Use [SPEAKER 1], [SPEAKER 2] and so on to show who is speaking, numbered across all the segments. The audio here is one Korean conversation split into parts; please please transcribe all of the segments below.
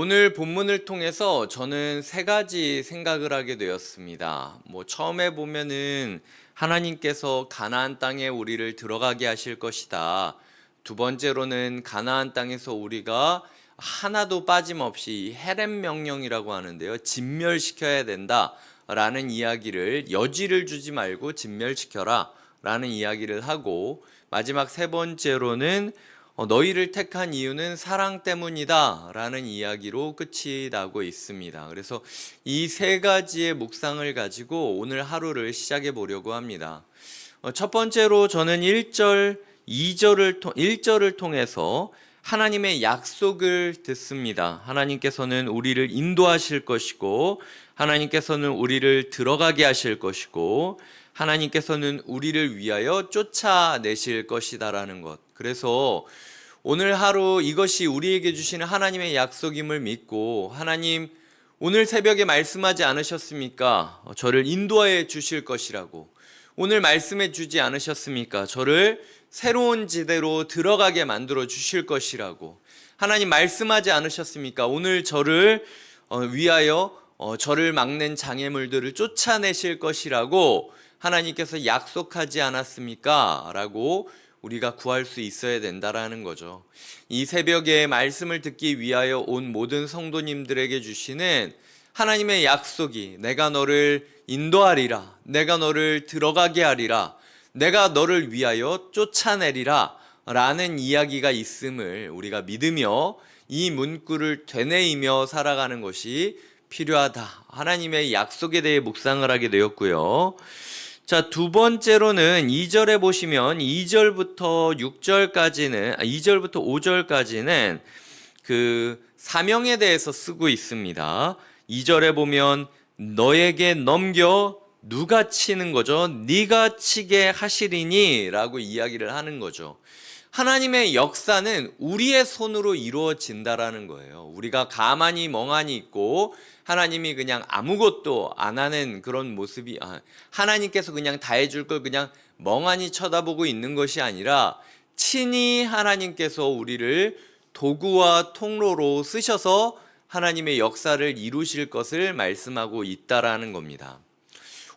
[SPEAKER 1] 오늘 본문을 통해서 저는 세 가지 생각을 하게 되었습니다. 처음에 보면은 하나님께서 가나안 땅에 우리를 들어가게 하실 것이다. 두 번째로는 가나안 땅에서 우리가 하나도 빠짐없이 헤렘 명령이라고 하는데요, 진멸시켜야 된다라는 이야기를, 여지를 주지 말고 진멸시켜라 라는 이야기를 하고, 마지막 세 번째로는 너희를 택한 이유는 사랑 때문이다 라는 이야기로 끝이 나고 있습니다. 그래서 이 세 가지의 묵상을 가지고 오늘 하루를 시작해 보려고 합니다. 첫 번째로 저는 1절, 1절을 통해서 하나님의 약속을 듣습니다. 하나님께서는 우리를 인도하실 것이고, 하나님께서는 우리를 들어가게 하실 것이고, 하나님께서는 우리를 위하여 쫓아내실 것이다라는 것. 그래서 오늘 하루 이것이 우리에게 주시는 하나님의 약속임을 믿고, 하나님 오늘 새벽에 말씀하지 않으셨습니까? 저를 인도하여 주실 것이라고. 오늘 말씀해 주지 않으셨습니까? 저를 새로운 지대로 들어가게 만들어 주실 것이라고. 하나님 말씀하지 않으셨습니까? 오늘 저를 위하여 저를 막는 장애물들을 쫓아내실 것이라고 하나님께서 약속하지 않았습니까? 라고 우리가 구할 수 있어야 된다라는 거죠. 이 새벽에 말씀을 듣기 위하여 온 모든 성도님들에게 주시는 하나님의 약속이, 내가 너를 인도하리라, 내가 너를 들어가게 하리라, 내가 너를 위하여 쫓아내리라 라는 이야기가 있음을 우리가 믿으며 이 문구를 되뇌이며 살아가는 것이 필요하다. 하나님의 약속에 대해 묵상을 하게 되었고요. 자, 두 번째로는 2절에 보시면 2절부터 5절까지는 그 사명에 대해서 쓰고 있습니다. 2절에 보면 너에게 넘겨 누가 치는 거죠? 네가 치게 하시리니 라고 이야기를 하는 거죠. 하나님의 역사는 우리의 손으로 이루어진다라는 거예요. 우리가 가만히 멍하니 있고 하나님이 그냥 아무것도 안 하는 그런 모습이, 하나님께서 그냥 다 해줄 걸 그냥 멍하니 쳐다보고 있는 것이 아니라 친히 하나님께서 우리를 도구와 통로로 쓰셔서 하나님의 역사를 이루실 것을 말씀하고 있다라는 겁니다.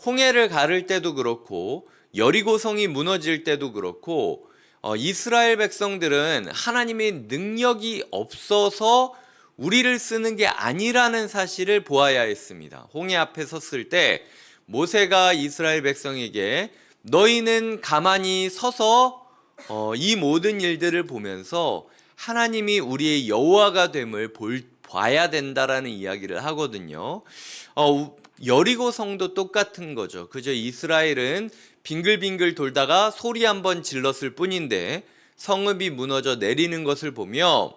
[SPEAKER 1] 홍해를 가를 때도 그렇고 여리고성이 무너질 때도 그렇고 이스라엘 백성들은 하나님의 능력이 없어서 우리를 쓰는 게 아니라는 사실을 보아야 했습니다. 홍해 앞에 섰을 때 모세가 이스라엘 백성에게 너희는 가만히 서서 이 모든 일들을 보면서 하나님이 우리의 여호와가 됨을 봐야 된다라는 이야기를 하거든요. 여리고 성도 똑같은 거죠. 그저 이스라엘은 빙글빙글 돌다가 소리 한번 질렀을 뿐인데 성읍이 무너져 내리는 것을 보며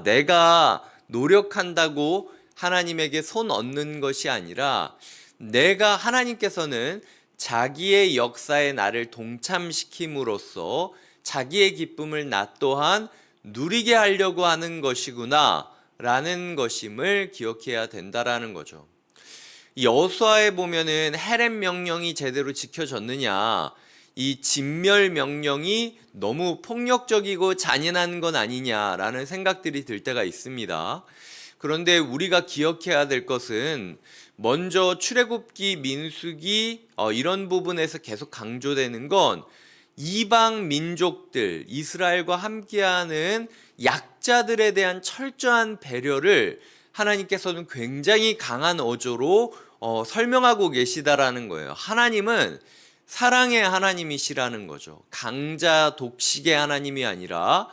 [SPEAKER 1] 내가 노력한다고 하나님에게 손 얹는 것이 아니라 하나님께서는 자기의 역사에 나를 동참시킴으로써 자기의 기쁨을 나 또한 누리게 하려고 하는 것이구나 라는 것임을 기억해야 된다라는 거죠. 여호수아에 보면은 헤렘 명령이 제대로 지켜졌느냐, 이 진멸 명령이 너무 폭력적이고 잔인한 건 아니냐라는 생각들이 들 때가 있습니다. 그런데 우리가 기억해야 될 것은 먼저 출애굽기, 민수기 이런 부분에서 계속 강조되는 건 이방 민족들, 이스라엘과 함께하는 약자들에 대한 철저한 배려를 하나님께서는 굉장히 강한 어조로 설명하고 계시다라는 거예요. 하나님은 사랑의 하나님이시라는 거죠. 강자 독식의 하나님이 아니라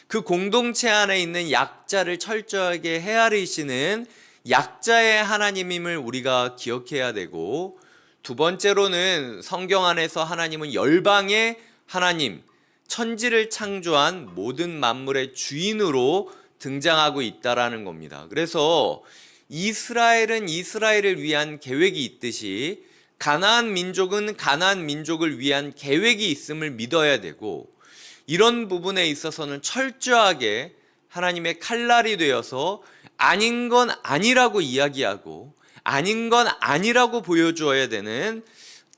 [SPEAKER 1] 그 공동체 안에 있는 약자를 철저하게 헤아리시는 약자의 하나님임을 우리가 기억해야 되고, 두 번째로는 성경 안에서 하나님은 열방의 하나님, 천지를 창조한 모든 만물의 주인으로 등장하고 있다라는 겁니다. 그래서 이스라엘은 이스라엘을 위한 계획이 있듯이 가나안 민족은 가나안 민족을 위한 계획이 있음을 믿어야 되고, 이런 부분에 있어서는 철저하게 하나님의 칼날이 되어서 아닌 건 아니라고 이야기하고 아닌 건 아니라고 보여주어야 되는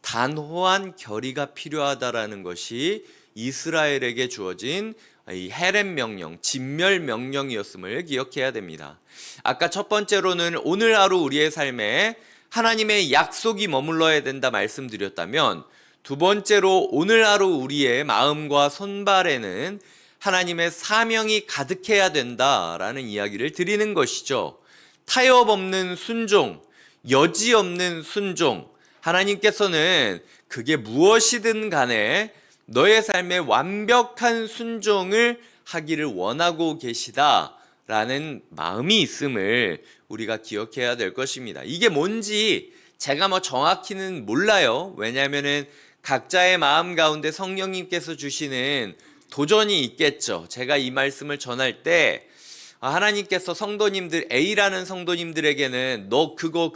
[SPEAKER 1] 단호한 결의가 필요하다라는 것이 이스라엘에게 주어진 이 헤렘 명령, 진멸 명령이었음을 기억해야 됩니다. 아까 첫 번째로는 오늘 하루 우리의 삶에 하나님의 약속이 머물러야 된다 말씀드렸다면, 두 번째로 오늘 하루 우리의 마음과 손발에는 하나님의 사명이 가득해야 된다라는 이야기를 드리는 것이죠. 타협 없는 순종, 여지 없는 순종. 하나님께서는 그게 무엇이든 간에 너의 삶에 완벽한 순종을 하기를 원하고 계시다라는 마음이 있음을 우리가 기억해야 될 것입니다. 이게 뭔지 제가 정확히는 몰라요. 왜냐하면은 각자의 마음 가운데 성령님께서 주시는 도전이 있겠죠. 제가 이 말씀을 전할 때 하나님께서 성도님들, A라는 성도님들에게는 너 그거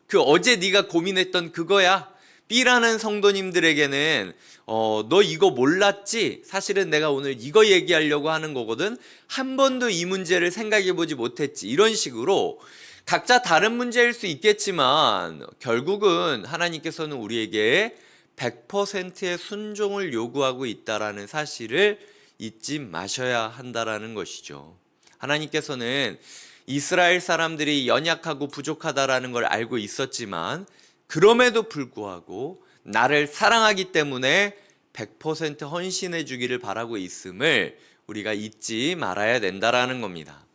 [SPEAKER 1] 그 어제 네가 고민했던 그거야. B라는 성도님들에게는 너 이거 몰랐지? 사실은 내가 오늘 이거 얘기하려고 하는 거거든. 한 번도 이 문제를 생각해 보지 못했지. 이런 식으로 각자 다른 문제일 수 있겠지만 결국은 하나님께서는 우리에게 100%의 순종을 요구하고 있다라는 사실을 잊지 마셔야 한다라는 것이죠. 하나님께서는 이스라엘 사람들이 연약하고 부족하다라는 걸 알고 있었지만 그럼에도 불구하고 나를 사랑하기 때문에 100% 헌신해 주기를 바라고 있음을 우리가 잊지 말아야 된다라는 겁니다.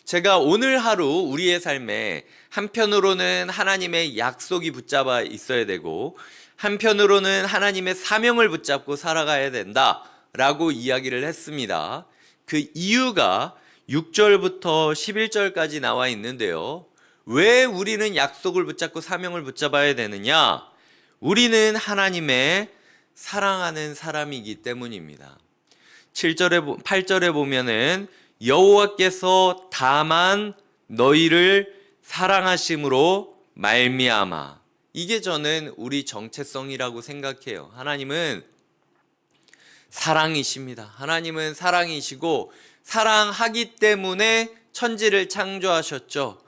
[SPEAKER 1] 제가 오늘 하루 우리의 삶에 한편으로는 하나님의 약속이 붙잡아 있어야 되고 한편으로는 하나님의 사명을 붙잡고 살아가야 된다라고 이야기를 했습니다. 그 이유가 6절부터 11절까지 나와 있는데요. 왜 우리는 약속을 붙잡고 사명을 붙잡아야 되느냐? 우리는 하나님의 사랑하는 사람이기 때문입니다. 8절에 보면은 여호와께서 다만 너희를 사랑하심으로 말미암아. 이게 저는 우리 정체성이라고 생각해요. 하나님은 사랑이십니다. 하나님은 사랑이시고 사랑하기 때문에 천지를 창조하셨죠.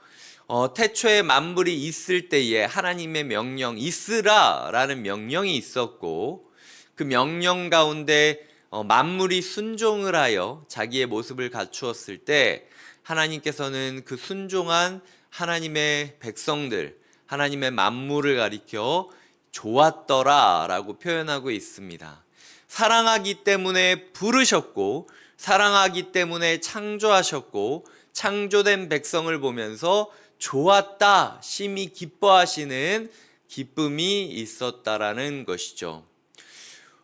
[SPEAKER 1] 태초에 만물이 있을 때에 하나님의 명령, 있으라라는 명령이 있었고 그 명령 가운데 만물이 순종을 하여 자기의 모습을 갖추었을 때 하나님께서는 그 순종한 하나님의 백성들, 하나님의 만물을 가리켜 좋았더라라고 표현하고 있습니다. 사랑하기 때문에 부르셨고 사랑하기 때문에 창조하셨고 창조된 백성을 보면서 좋았다, 심히 기뻐하시는 기쁨이 있었다라는 것이죠.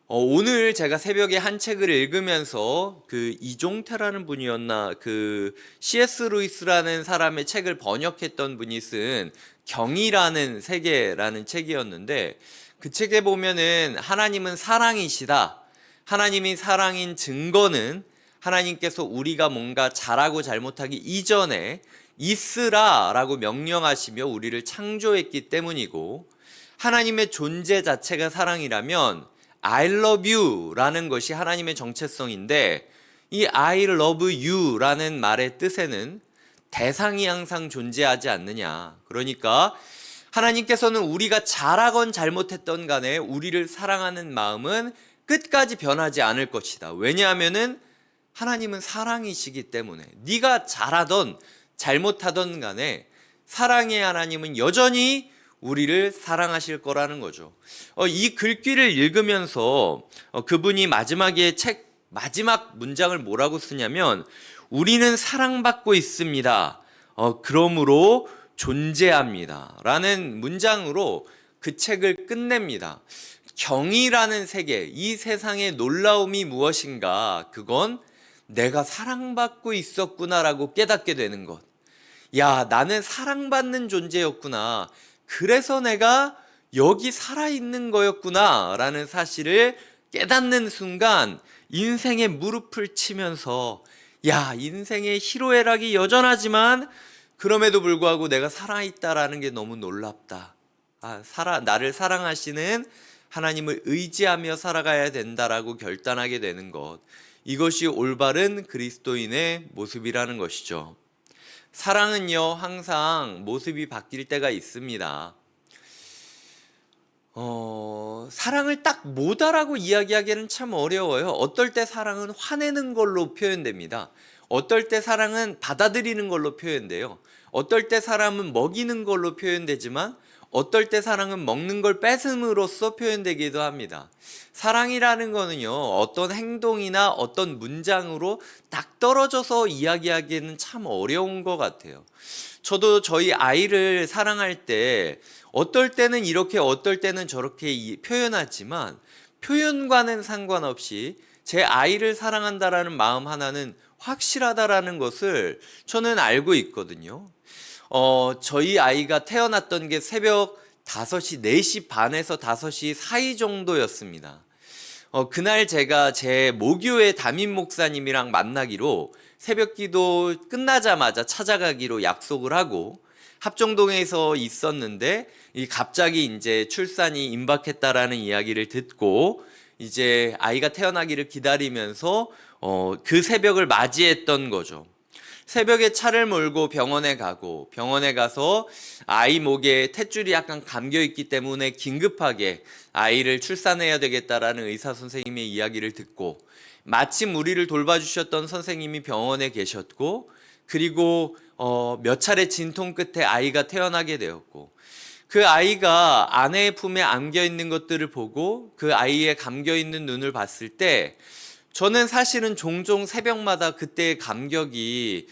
[SPEAKER 1] 오늘 제가 새벽에 한 책을 읽으면서 그 이종태라는 분이었나, 그 C.S. 루이스라는 사람의 책을 번역했던 분이 쓴 경이라는 세계라는 책이었는데 그 책에 보면은 하나님은 사랑이시다. 하나님이 사랑인 증거는 하나님께서 우리가 뭔가 잘하고 잘못하기 이전에 있으라라고 명령하시며 우리를 창조했기 때문이고 하나님의 존재 자체가 사랑이라면 I love you라는 것이 하나님의 정체성인데 이 I love you라는 말의 뜻에는 대상이 항상 존재하지 않느냐. 그러니까 하나님께서는 우리가 잘하건 잘못했던 간에 우리를 사랑하는 마음은 끝까지 변하지 않을 것이다. 왜냐하면은 하나님은 사랑이시기 때문에 네가 잘하던 잘못하던 간에 사랑의 하나님은 여전히 우리를 사랑하실 거라는 거죠. 이 글귀를 읽으면서 그분이 마지막에 책 마지막 문장을 뭐라고 쓰냐면 우리는 사랑받고 있습니다. 그러므로 존재합니다. 라는 문장으로 그 책을 끝냅니다. 경이라는 세계, 이 세상의 놀라움이 무엇인가? 그건 내가 사랑받고 있었구나라고 깨닫게 되는 것. 야, 나는 사랑받는 존재였구나. 그래서 내가 여기 살아있는 거였구나 라는 사실을 깨닫는 순간 인생의 무릎을 치면서 야, 인생의 희로애락이 여전하지만 그럼에도 불구하고 내가 살아있다라는 게 너무 놀랍다. 나를 사랑하시는 하나님을 의지하며 살아가야 된다라고 결단하게 되는 것. 이것이 올바른 그리스도인의 모습이라는 것이죠. 사랑은요, 항상 모습이 바뀔 때가 있습니다. 사랑을 딱 뭐다라고 이야기하기는 참 어려워요. 어떨 때 사랑은 화내는 걸로 표현됩니다. 어떨 때 사랑은 받아들이는 걸로 표현돼요. 어떨 때 사랑은 먹이는 걸로 표현되지만 어떨 때 사랑은 먹는 걸 뺏음으로써 표현되기도 합니다. 사랑이라는 거는요, 어떤 행동이나 어떤 문장으로 딱 떨어져서 이야기하기에는 참 어려운 것 같아요. 저도 저희 아이를 사랑할 때 어떨 때는 이렇게 어떨 때는 저렇게 표현하지만 표현과는 상관없이 제 아이를 사랑한다라는 마음 하나는 확실하다라는 것을 저는 알고 있거든요. 저희 아이가 태어났던 게 새벽 5시, 4시 반에서 5시 사이 정도였습니다. 그날 제가 제 모교의 담임 목사님이랑 만나기로 새벽 기도 끝나자마자 찾아가기로 약속을 하고 합정동에서 있었는데 갑자기 이제 출산이 임박했다라는 이야기를 듣고 이제 아이가 태어나기를 기다리면서 그 새벽을 맞이했던 거죠. 새벽에 차를 몰고 병원에 가고 병원에 가서 아이 목에 탯줄이 약간 감겨 있기 때문에 긴급하게 아이를 출산해야 되겠다라는 의사 선생님의 이야기를 듣고 마침 우리를 돌봐주셨던 선생님이 병원에 계셨고 그리고 몇 차례 진통 끝에 아이가 태어나게 되었고 그 아이가 아내의 품에 안겨 있는 것들을 보고 그 아이의 감겨 있는 눈을 봤을 때 저는 사실은 종종 새벽마다 그때의 감격이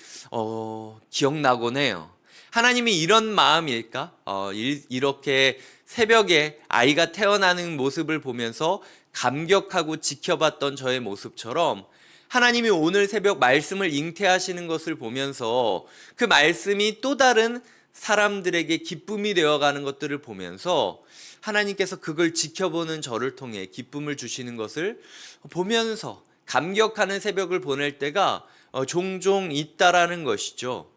[SPEAKER 1] 기억나곤 해요. 하나님이 이런 마음일까? 이렇게 새벽에 아이가 태어나는 모습을 보면서 감격하고 지켜봤던 저의 모습처럼 하나님이 오늘 새벽 말씀을 잉태하시는 것을 보면서 그 말씀이 또 다른 사람들에게 기쁨이 되어가는 것들을 보면서 하나님께서 그걸 지켜보는 저를 통해 기쁨을 주시는 것을 보면서 감격하는 새벽을 보낼 때가 종종 있다라는 것이죠.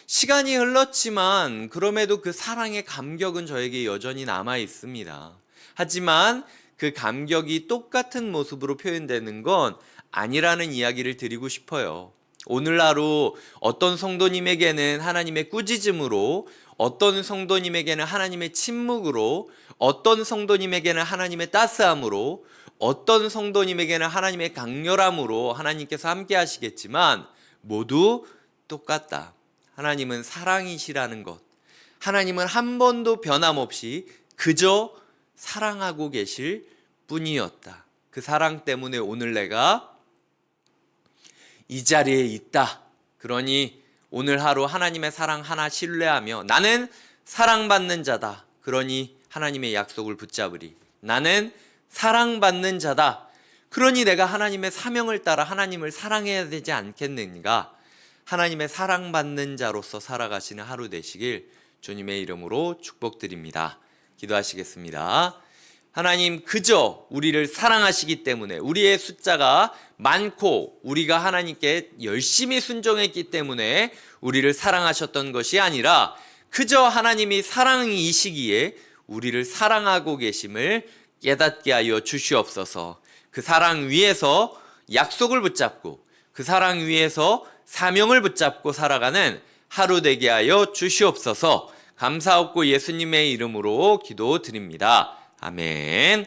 [SPEAKER 1] 시간이 흘렀지만 그럼에도 그 사랑의 감격은 저에게 여전히 남아 있습니다. 하지만 그 감격이 똑같은 모습으로 표현되는 건 아니라는 이야기를 드리고 싶어요. 오늘 하루 어떤 성도님에게는 하나님의 꾸짖음으로, 어떤 성도님에게는 하나님의 침묵으로, 어떤 성도님에게는 하나님의 따스함으로, 어떤 성도님에게는 하나님의 강렬함으로 하나님께서 함께 하시겠지만 모두 똑같다. 하나님은 사랑이시라는 것. 하나님은 한 번도 변함없이 그저 사랑하고 계실 뿐이었다. 그 사랑 때문에 오늘 내가 이 자리에 있다. 그러니 오늘 하루 하나님의 사랑 하나 신뢰하며 나는 사랑받는 자다. 그러니 하나님의 약속을 붙잡으리. 나는 사랑받는 자다. 그러니 내가 하나님의 사명을 따라 하나님을 사랑해야 되지 않겠는가? 하나님의 사랑받는 자로서 살아가시는 하루 되시길 주님의 이름으로 축복드립니다. 기도하시겠습니다. 하나님, 그저 우리를 사랑하시기 때문에, 우리의 숫자가 많고 우리가 하나님께 열심히 순종했기 때문에 우리를 사랑하셨던 것이 아니라 그저 하나님이 사랑이시기에 우리를 사랑하고 계심을 깨닫게 하여 주시옵소서. 그 사랑 위에서 약속을 붙잡고 그 사랑 위에서 사명을 붙잡고 살아가는 하루 되게 하여 주시옵소서. 감사하고 예수님의 이름으로 기도드립니다. 아멘.